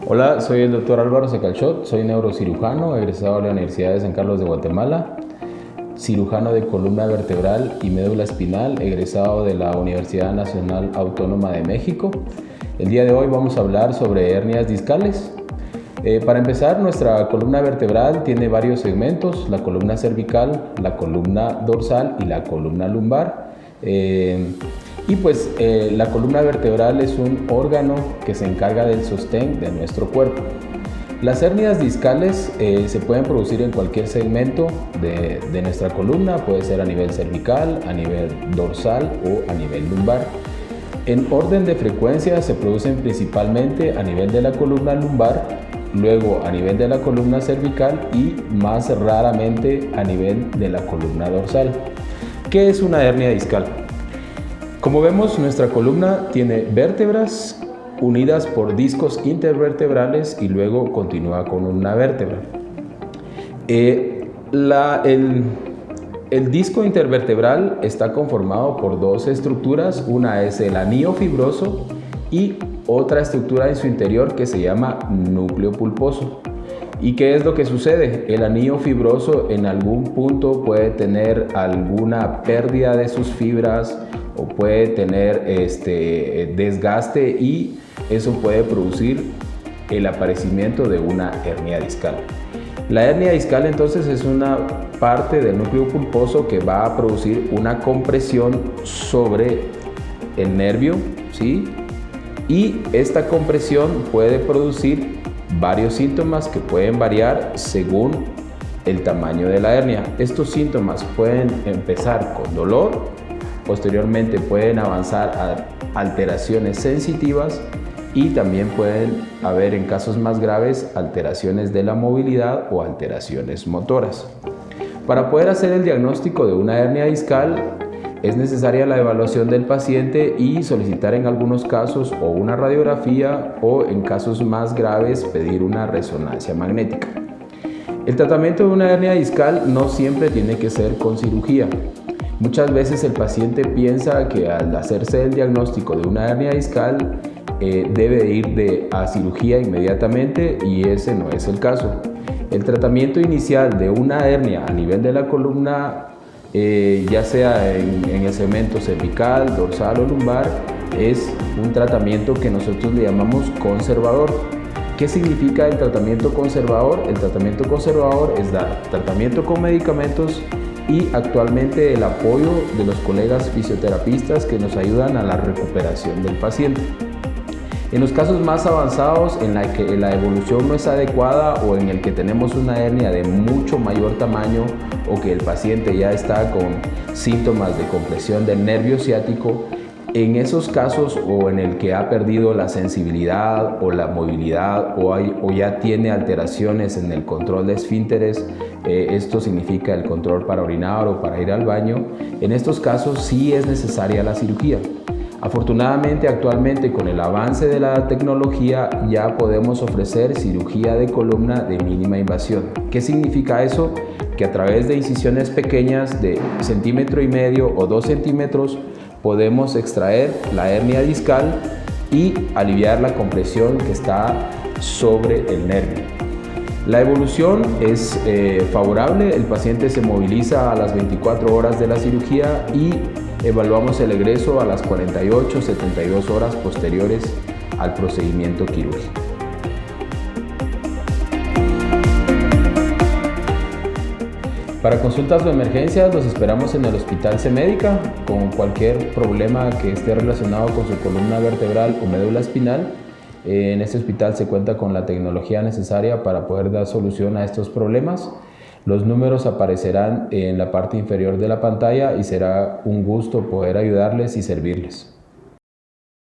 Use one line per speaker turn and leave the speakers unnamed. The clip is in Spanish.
Hola, soy el doctor Álvaro Secalchot, soy neurocirujano, egresado de la Universidad de San Carlos de Guatemala, cirujano de columna vertebral y médula espinal, egresado de la Universidad Nacional Autónoma de México. El día de hoy vamos a hablar sobre hernias discales. Para empezar, nuestra columna vertebral tiene varios segmentos: la columna cervical, la columna dorsal y la columna lumbar. La columna vertebral es un órgano que se encarga del sostén de nuestro cuerpo. Las hernias discales se pueden producir en cualquier segmento de nuestra columna, puede ser a nivel cervical, a nivel dorsal o a nivel lumbar. En orden de frecuencia se producen principalmente a nivel de la columna lumbar, luego a nivel de la columna cervical y más raramente a nivel de la columna dorsal. ¿Qué es una hernia discal? Como vemos, nuestra columna tiene vértebras unidas por discos intervertebrales y luego continúa con una vértebra. El disco intervertebral está conformado por dos estructuras. Una es el anillo fibroso y otra estructura en su interior que se llama núcleo pulposo. ¿Y qué es lo que sucede? El anillo fibroso en algún punto puede tener alguna pérdida de sus fibras o puede tener desgaste, y eso puede producir el aparecimiento de una hernia discal. La hernia discal entonces es una parte del núcleo pulposo que va a producir una compresión sobre el nervio, ¿sí? Y esta compresión puede producir varios síntomas que pueden variar según el tamaño de la hernia. Estos síntomas pueden empezar con dolor, posteriormente pueden avanzar a alteraciones sensitivas y también pueden haber, en casos más graves, alteraciones de la movilidad o alteraciones motoras. Para poder hacer el diagnóstico de una hernia discal es necesaria la evaluación del paciente y solicitar en algunos casos o una radiografía o, en casos más graves, pedir una resonancia magnética. El tratamiento de una hernia discal no siempre tiene que ser con cirugía. Muchas veces el paciente piensa que al hacerse el diagnóstico de una hernia discal debe ir a cirugía inmediatamente, y ese no es el caso. El tratamiento inicial de una hernia a nivel de la columna, ya sea en el segmento cervical, dorsal o lumbar, es un tratamiento que nosotros le llamamos conservador. ¿Qué significa el tratamiento conservador? El tratamiento conservador es dar tratamiento con medicamentos y actualmente el apoyo de los colegas fisioterapistas que nos ayudan a la recuperación del paciente. En los casos más avanzados, en la que la evolución no es adecuada o en el que tenemos una hernia de mucho mayor tamaño o que el paciente ya está con síntomas de compresión del nervio ciático, en esos casos, o en el que ha perdido la sensibilidad o la movilidad o ya tiene alteraciones en el control de esfínteres, esto significa el control para orinar o para ir al baño, en estos casos sí es necesaria la cirugía. Afortunadamente, actualmente, con el avance de la tecnología, ya podemos ofrecer cirugía de columna de mínima invasión. ¿Qué significa eso? Que a través de incisiones pequeñas de 1,5 centímetros o 2 centímetros podemos extraer la hernia discal y aliviar la compresión que está sobre el nervio. La evolución es favorable, el paciente se moviliza a las 24 horas de la cirugía y evaluamos el egreso a las 48-72 horas posteriores al procedimiento quirúrgico. Para consultas o emergencias los esperamos en el Hospital C-Médica. Con cualquier problema que esté relacionado con su columna vertebral o médula espinal, en este hospital se cuenta con la tecnología necesaria para poder dar solución a estos problemas. Los números aparecerán en la parte inferior de la pantalla y será un gusto poder ayudarles y servirles.